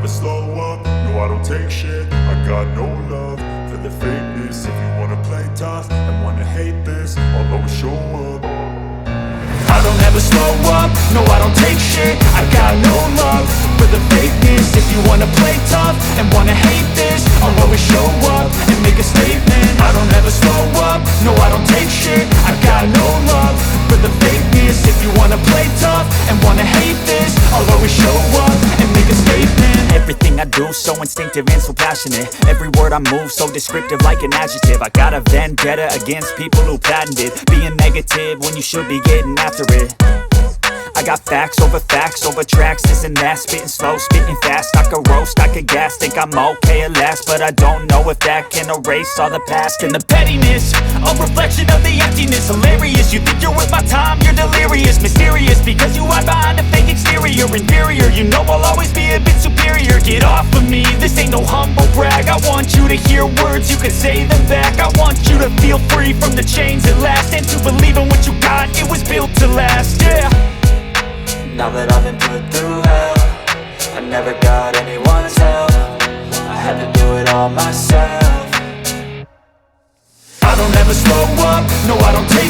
slow up, no I don't take shit. I got no love for the fakeness. If you wanna play tough and wanna hate this, I'll always show up. I don't ever slow up, no I don't take shit. I got no love for the fakeness. If you wanna play tough and wanna hate this, I'll always show up and make a statement. I don't ever slow up, no I don't take shit. I got no love for the fakeness. If you wanna play tough and wanna hate this, I'll always show up and make a statement. Everything I do so instinctive and so passionate. Every word I move so descriptive like an adjective. I got a vendetta against people who patented being negative when you should be getting after it. I got facts over tracks, this and that. Spitting slow, spitting fast, I could roast, I could gas. Think I'm okay at last, but I don't know if that can erase all the past. And the pettiness, a reflection of the emptiness. Hilarious, you think you're worth my time, you're delirious. Mysterious, because you hide behind a fake exterior. Inferior, you know I'll always be a bit superior. Get off of me, this ain't no humble brag. I want you to hear words, you can say them back. I want you to feel free from the chains at last, and to believe in what you got, it was built to last, yeah. Now that I've been put through hell, I never got anyone's help. I had to do it all myself. I don't ever slow up, no I don't